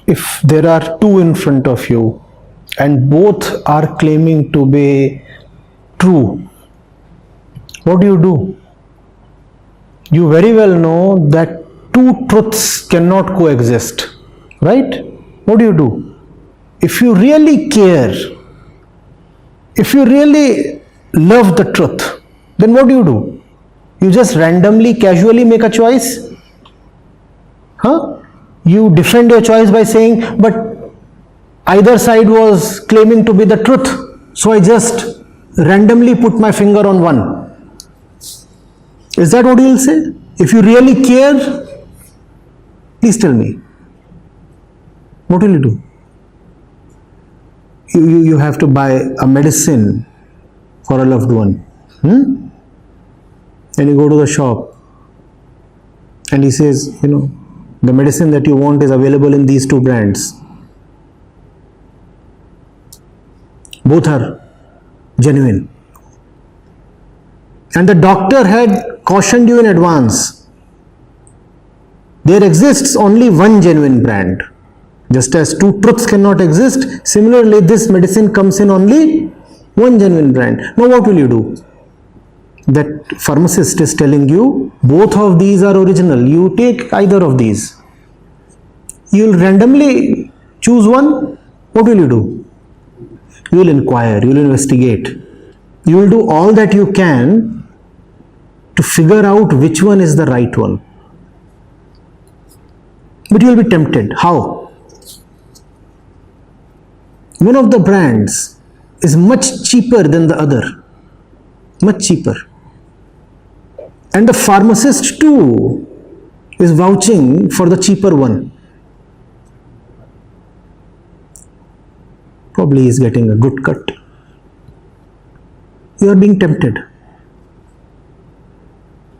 if there are two in front of you and both are claiming to be true, what do? You very well know that two truths cannot coexist, right? What do? If you really care, if you really love the truth, then what do? You just randomly, casually make a choice? You defend your choice by saying, but either side was claiming to be the truth, so I just randomly put my finger on one. Is that what you will say? If you really care, please tell me. What will you do? You have to buy a medicine for a loved one. And you go to the shop and he says, the medicine that you want is available in these two brands. Both are genuine. And the doctor had cautioned you in advance. There exists only one genuine brand. Just as two truths cannot exist, similarly this medicine comes in only one genuine brand. Now what will you do? That pharmacist is telling you both of these are original. You take either of these. You will randomly choose one. What will you do? You will inquire, you will investigate. You will do all that you can to figure out which one is the right one. But you will be tempted. How? One of the brands is much cheaper than the other. Much cheaper. And the pharmacist too is vouching for the cheaper one. Probably he is getting a good cut. You are being tempted.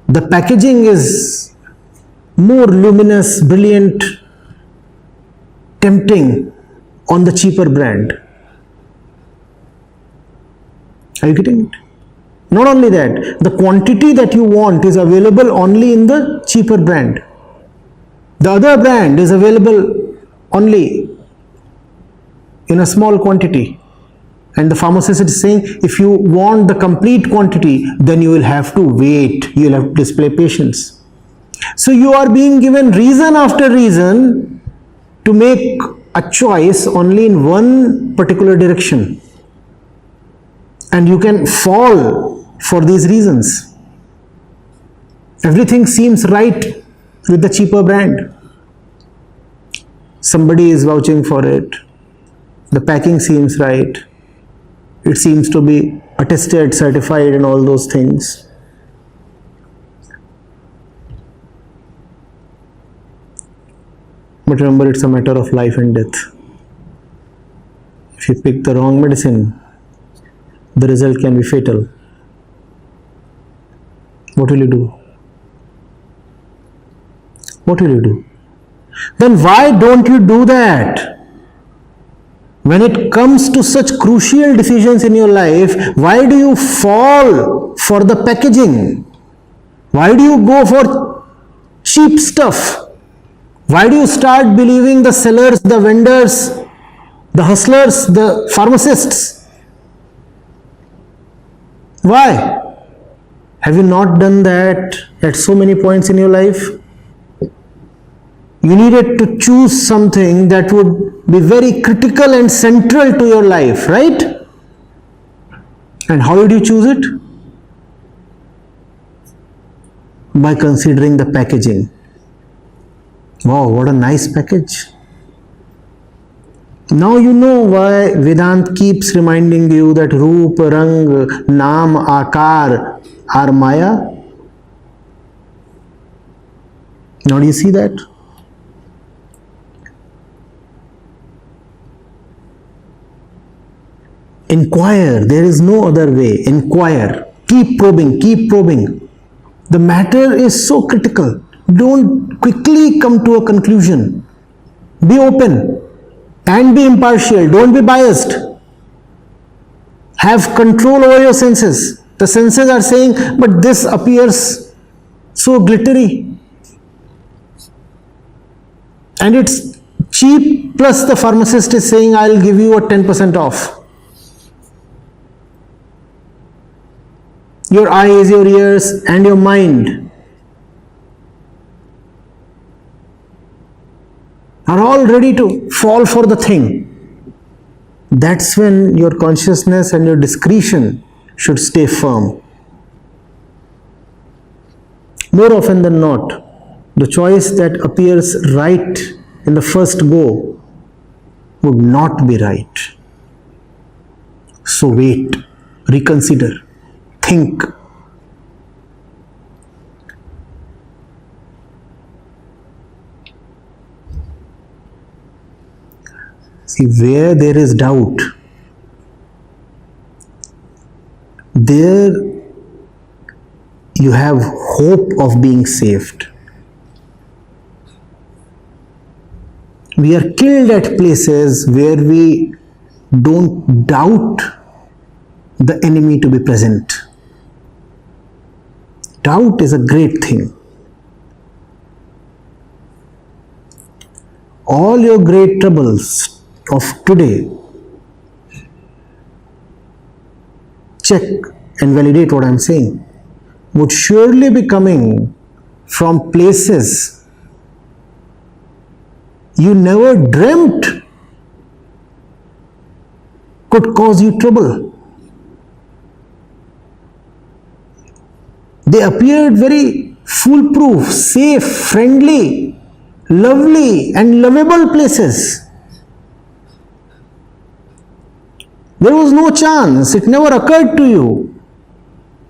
The packaging is more luminous, brilliant, tempting on the cheaper brand. Are you getting it? Not only that, the quantity that you want is available only in the cheaper brand. The other brand is available only in a small quantity. And the pharmacist is saying, if you want the complete quantity, then you will have to wait. You will have to display patience. So you are being given reason after reason to make a choice only in one particular direction. And you can fall for these reasons. Everything seems right with the cheaper brand. Somebody is vouching for it. The packing seems right. It seems to be attested, certified and all those things. But remember, it's a matter of life and death. If you pick the wrong medicine, the result can be fatal. What will you do? What will you do? Then why don't you do that? When it comes to such crucial decisions in your life, why do you fall for the packaging? Why do you go for cheap stuff? Why do you start believing the sellers, the vendors, the hustlers, the pharmacists? Why? Have you not done that at so many points in your life? You needed to choose something that would be very critical and central to your life, right? And how did you choose it? By considering the packaging. Wow, what a nice package. Now you know why Vedanta keeps reminding you that Roop, Rang, Naam, Akar are Maya. Now do you see that? Inquire, there is no other way. Inquire, keep probing, keep probing. The matter is so critical. Don't quickly come to a conclusion. Be open and be impartial. Don't be biased. Have control over your senses. The senses are saying, but this appears so glittery. And it's cheap plus the pharmacist is saying I'll give you a 10% off. Your eyes, your ears and your mind are all ready to fall for the thing. That's when your consciousness and your discretion should stay firm. More often than not, the choice that appears right in the first go would not be right. So wait, reconsider, think. See, where there is doubt, there you have hope of being saved. We are killed at places where we don't doubt the enemy to be present. Doubt is a great thing. All your great troubles of today, check and validate what I am saying, would surely be coming from places you never dreamt could cause you trouble. They appeared very foolproof, safe, friendly, lovely and lovable places. There was no chance, it never occurred to you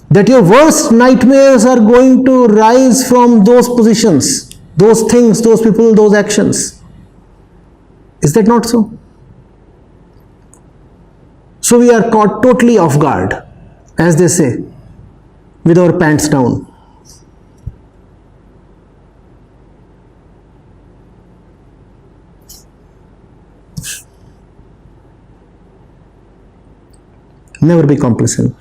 that your worst nightmares are going to rise from those positions, those things, those people, those actions. Is that not so? So we are caught totally off guard, as they say, with our pants down. Never be complacent.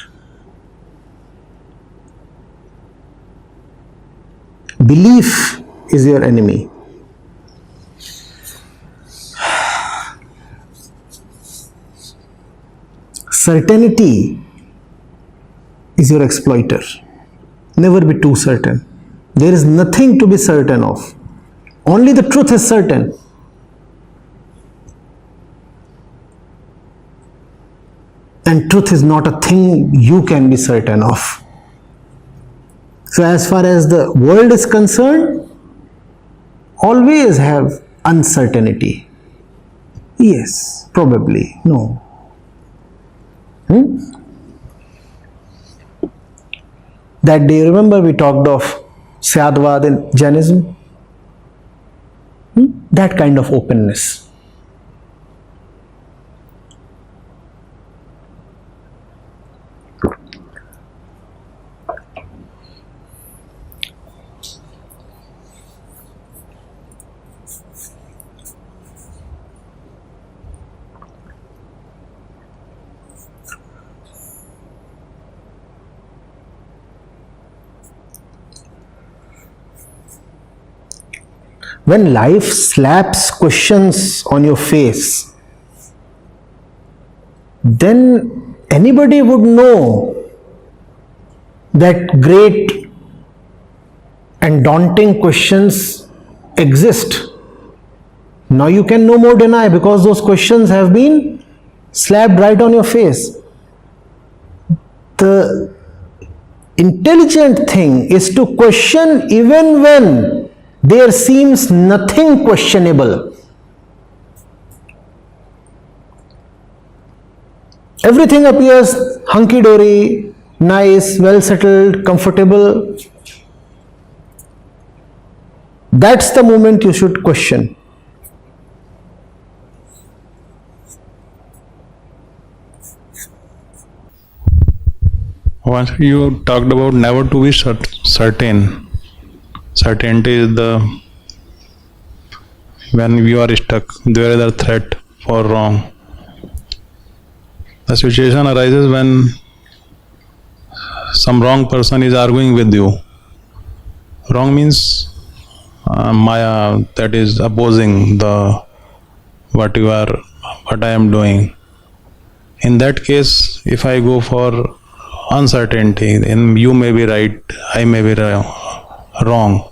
Belief is your enemy. Certainty is your exploiter. Never be too certain. There is nothing to be certain of. Only the truth is certain. And truth is not a thing you can be certain of. So as far as the world is concerned, always have uncertainty. Yes, probably, no. That day, remember we talked of Syadvad in Jainism? That kind of openness. When life slaps questions on your face, then anybody would know that great and daunting questions exist. Now you can no more deny because those questions have been slapped right on your face. The intelligent thing is to question even when there seems nothing questionable. Everything appears hunky-dory, nice, well settled, comfortable. That's the moment you should question. Once you talked about never to be certain. Certainty is when you are stuck, there is a threat for wrong. The situation arises when some wrong person is arguing with you. Wrong means Maya, that is opposing the what I am doing. In that case, if I go for uncertainty, then you may be right, I may be wrong.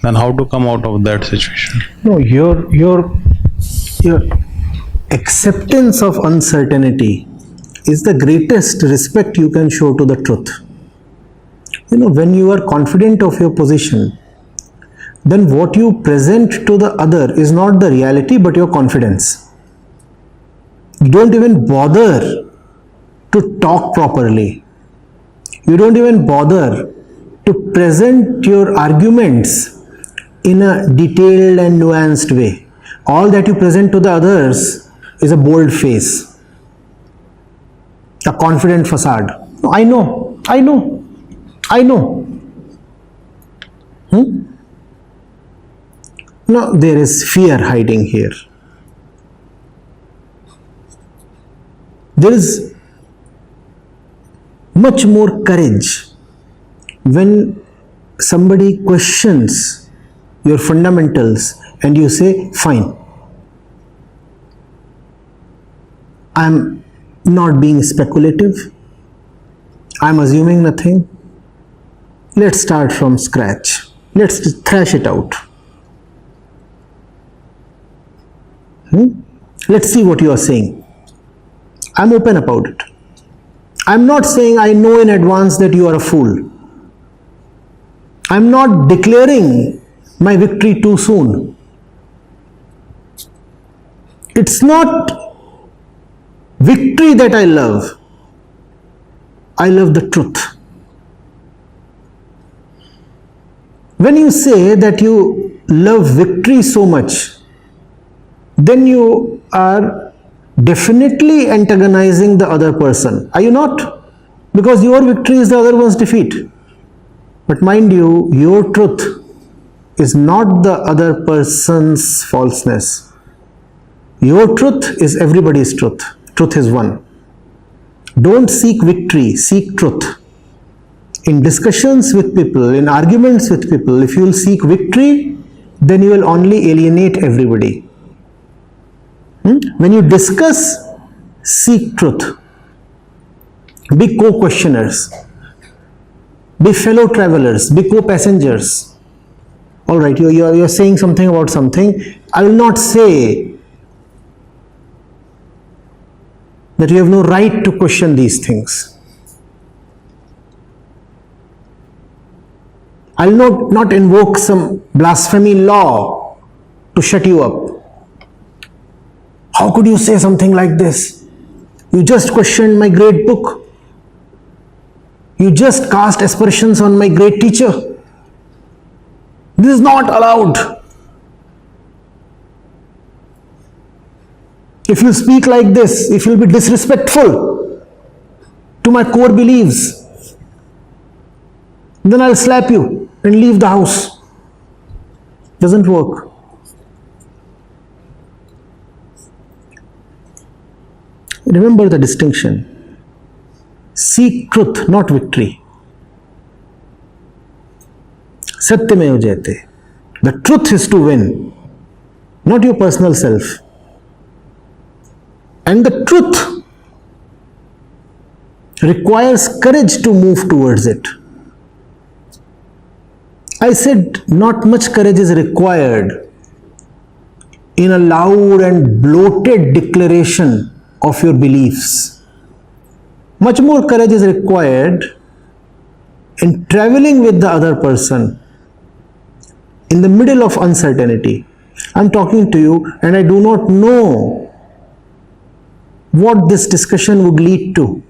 Then how to come out of that situation? No, your acceptance of uncertainty is the greatest respect you can show to the truth. When you are confident of your position, then what you present to the other is not the reality but your confidence. You don't even bother to talk properly. You don't even bother to present your arguments in a detailed and nuanced way. All that you present to the others is a bold face, a confident facade. I know. No, there is fear hiding here. There is much more courage when somebody questions your fundamentals and you say, fine, I'm not being speculative, I'm assuming nothing, let's start from scratch, let's thrash it out. Let's see what you are saying. I'm open about it. I'm not saying I know in advance that you are a fool. I'm not declaring my victory too soon. It's not victory that I love. I love the truth. When you say that you love victory so much, then you are definitely antagonizing the other person. Are you not? Because your victory is the other one's defeat. But mind you, your truth is not the other person's falseness. Your truth is everybody's truth. Truth is one. Don't seek victory, seek truth. In discussions with people, in arguments with people, if you will seek victory, then you will only alienate everybody. When you discuss, seek truth. Be co-questioners. Be fellow travelers. Be co-passengers. Alright, you're saying something about something. I will not say that you have no right to question these things. I will not invoke some blasphemy law to shut you up. How could you say something like this? You just questioned my great book. You just cast aspersions on my great teacher. This is not allowed. If you speak like this, if you will be disrespectful to my core beliefs, then I'll slap you and leave the house. Doesn't work. Remember the distinction. Seek truth, not victory. Satyameva jayate. The truth is to win, not your personal self. And the truth requires courage to move towards it. I said not much courage is required in a loud and bloated declaration of your beliefs. Much more courage is required in traveling with the other person in the middle of uncertainty. I'm talking to you and I do not know what this discussion would lead to.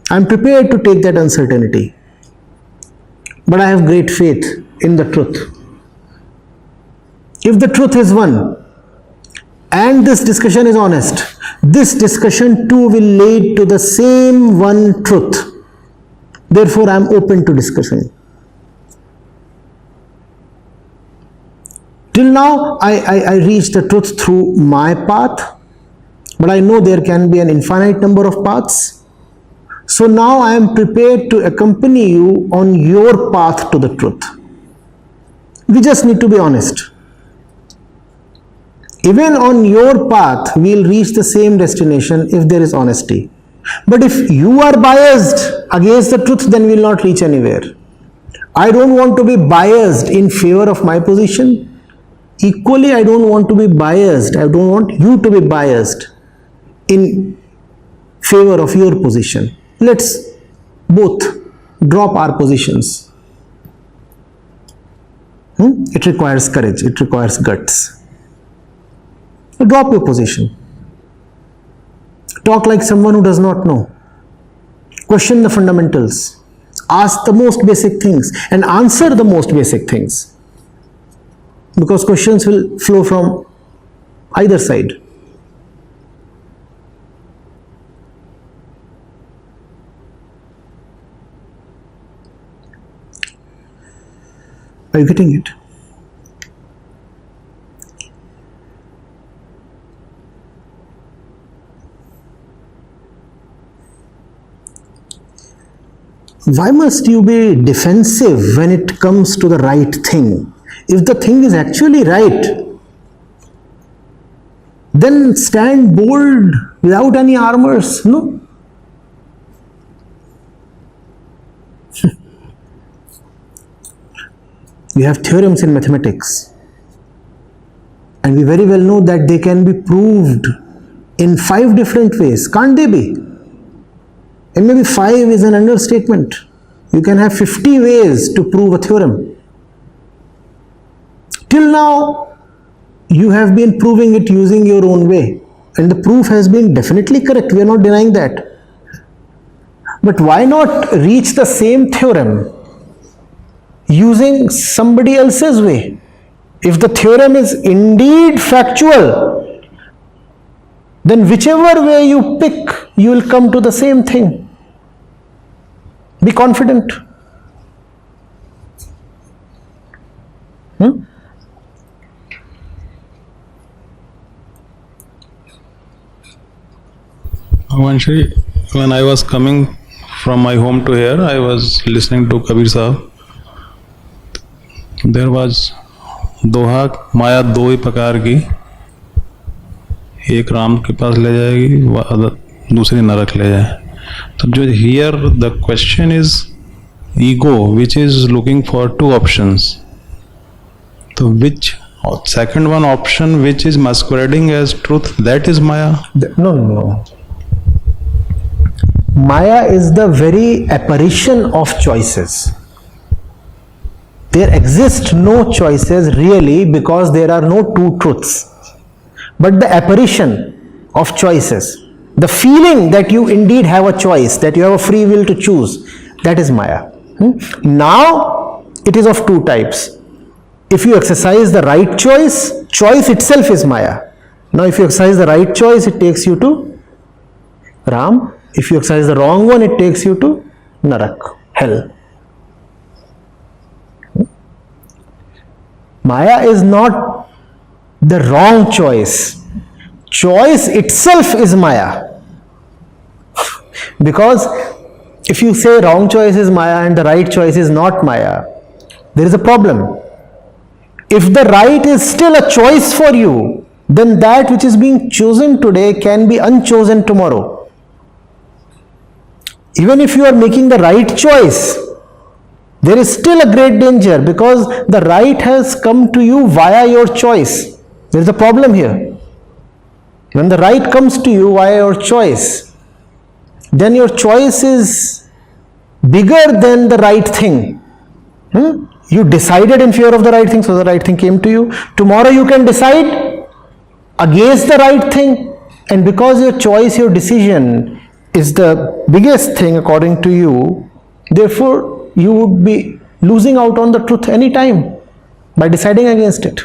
I'm prepared to take that uncertainty, but I have great faith in the truth. If the truth is one, and this discussion is honest, this discussion too will lead to the same one truth. Therefore, I am open to discussion. Till now, I reached the truth through my path, but I know there can be an infinite number of paths. So now I am prepared to accompany you on your path to the truth. We just need to be honest. Even on your path, we'll reach the same destination if there is honesty. But if you are biased against the truth, then we'll not reach anywhere. I don't want to be biased in favor of my position. Equally, I don't want to be biased. I don't want you to be biased in favor of your position. Let's both drop our positions. It requires courage. It requires guts. Drop your position. Talk like someone who does not know. Question the fundamentals. Ask the most basic things and answer the most basic things. Because questions will flow from either side. Are you getting it? Why must you be defensive when it comes to the right thing? If the thing is actually right, then stand bold without any armors, no? We have theorems in mathematics, and we very well know that they can be proved in 5 different ways, can't they be? And maybe 5 is an understatement. You can have 50 ways to prove a theorem. Till now, you have been proving it using your own way, and the proof has been definitely correct. We are not denying that. But why not reach the same theorem using somebody else's way? If the theorem is indeed factual, then whichever way you pick, you will come to the same thing. Be confident. Vanshi, when I was coming from my home to here, I was listening to Kabir Sahib. There was दोहा, माया दो ही प्रकार की, एक राम के पास ले जाएगी, दूसरी नरक ले जाए. तो जो here the question is ego, which is looking for 2 options. So which second one option, which is masquerading as truth, that is Maya? No. Maya is the very apparition of choices. There exist no choices really, because there are no 2 truths. But the apparition of choices, the feeling that you indeed have a choice, that you have a free will to choose, that is Maya. Now, it is of 2 types. If you exercise the right choice, choice itself is Maya. Now, if you exercise the right choice, it takes you to Ram. If you exercise the wrong one, it takes you to Narak, hell. Maya is not the wrong choice. Choice itself is Maya. Because if you say wrong choice is Maya and the right choice is not Maya, there is a problem. If the right is still a choice for you, then that which is being chosen today can be unchosen tomorrow. Even if you are making the right choice, there is still a great danger, because the right has come to you via your choice. There is a problem here. When the right comes to you via your choice, then your choice is bigger than the right thing. You decided in favor of the right thing, so the right thing came to you. Tomorrow you can decide against the right thing, and because your choice, your decision is the biggest thing according to you, therefore you would be losing out on the truth any time by deciding against it.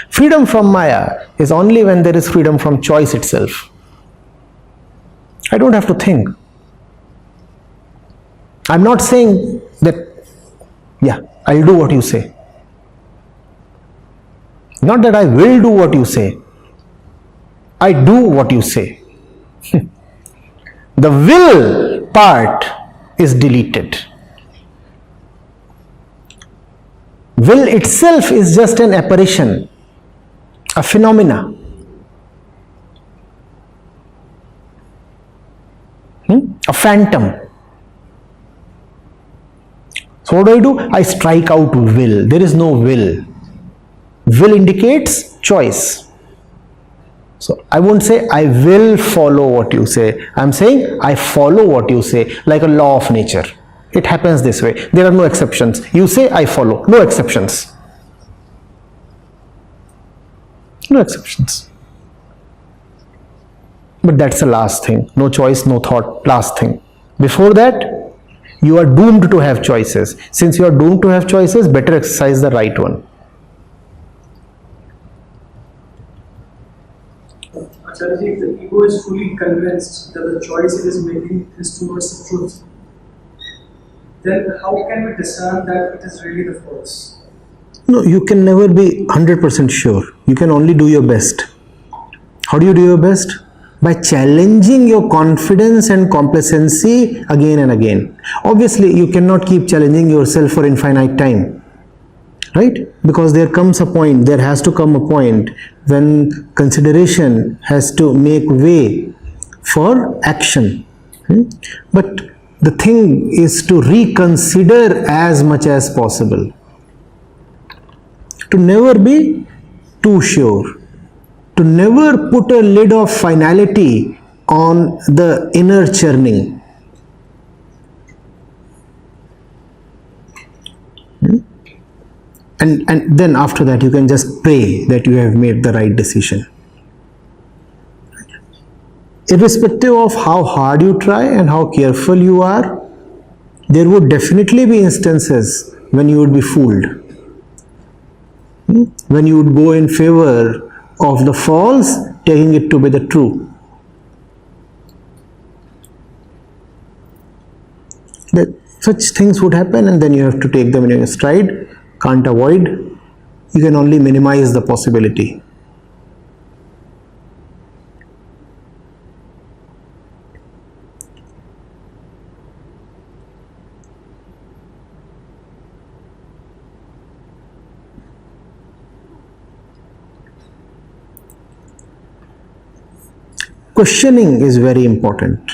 Freedom from Maya is only when there is freedom from choice itself. I don't have to think. I'm not saying that, I'll do what you say. Not that I will do what you say. I do what you say. The will part is deleted. Will itself is just an apparition. a phenomena. A phantom. So what do? I strike out will. There is no will. Will indicates choice. So I won't say I will follow what you say. I'm saying I follow what you say, like a law of nature. It happens this way. There are no exceptions. You say I follow. No exceptions. No exceptions. But that's the last thing. No choice, no thought. Last thing. Before that, you are doomed to have choices. Since you are doomed to have choices, better exercise the right one. Acharya, if the ego is fully convinced that the choice it is making is towards the truth, then how can we discern that it is really the false? No, you can never be 100% sure. You can only do your best. How do you do your best? By challenging your confidence and complacency again and again. Obviously, you cannot keep challenging yourself for infinite time, right? Because there comes a point, there has to come a point when consideration has to make way for action. But the thing is to reconsider as much as possible. To never be too sure. To never put a lid of finality on the inner churning. And then after that you can just pray that you have made the right decision. Irrespective of how hard you try and how careful you are, there would definitely be instances when you would be fooled. When you would go in favor of the false, taking it to be the true. That such things would happen, and then you have to take them in your stride. Can't avoid. You can only minimize the possibility. Questioning is very important.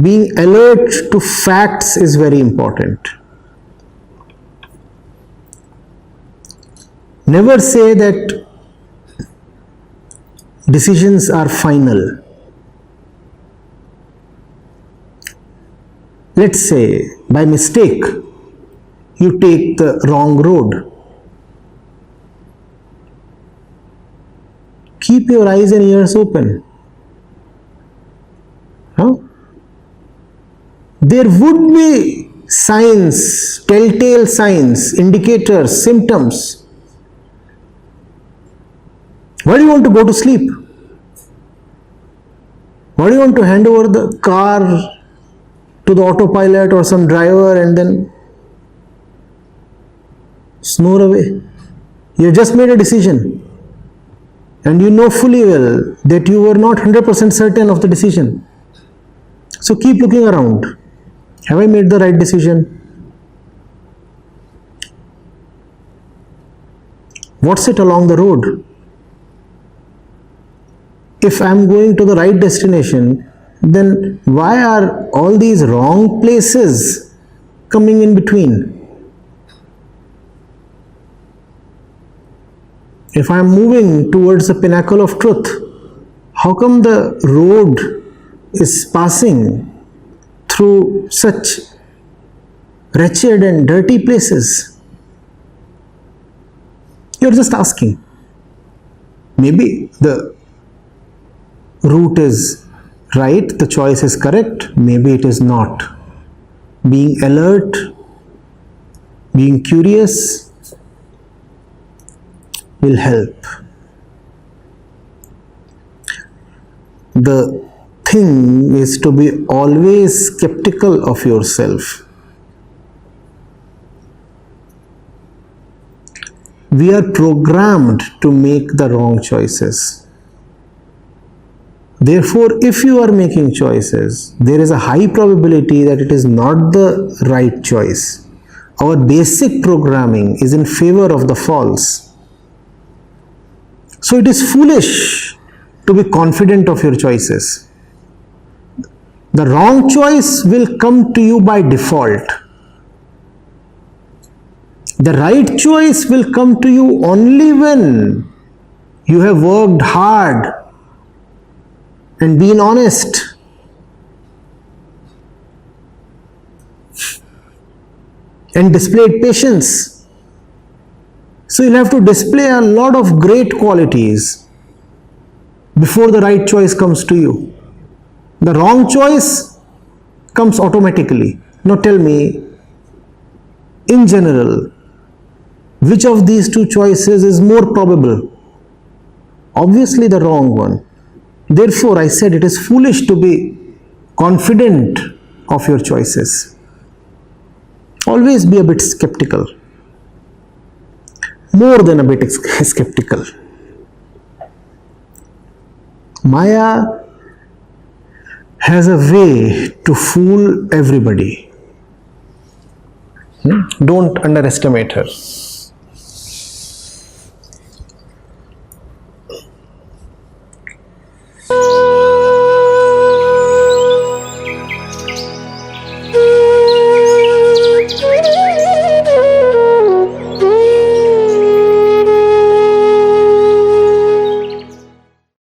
Being alert to facts is very important. Never say that decisions are final. Let's say by mistake you take the wrong road. Keep your eyes and ears open. There would be signs, telltale signs, indicators, symptoms. Why do you want to go to sleep? Why do you want to hand over the car to the autopilot or some driver and then snore away? You have just made a decision and you know fully well that you were not 100% certain of the decision. So keep looking around. Have I made the right decision? What's it along the road? If I'm going to the right destination, then why are all these wrong places coming in between? If I'm moving towards the pinnacle of truth, how come the road is passing through such wretched and dirty places? You're just asking. Maybe the route is right, the choice is correct, maybe it is not. Being alert, being curious will help. The thing is to be always skeptical of yourself. We are programmed to make the wrong choices. Therefore, if you are making choices, there is a high probability that it is not the right choice. Our basic programming is in favor of the false. So it is foolish to be confident of your choices. The wrong choice will come to you by default. The right choice will come to you only when you have worked hard and been honest. And displayed patience. So you'll have to display a lot of great qualities before the right choice comes to you. The wrong choice comes automatically. Now tell me, in general, which of these two choices is more probable? Obviously the wrong one. Therefore, I said it is foolish to be confident of your choices. Always be a bit skeptical. More than a bit skeptical. Maya has a way to fool everybody. Don't underestimate her.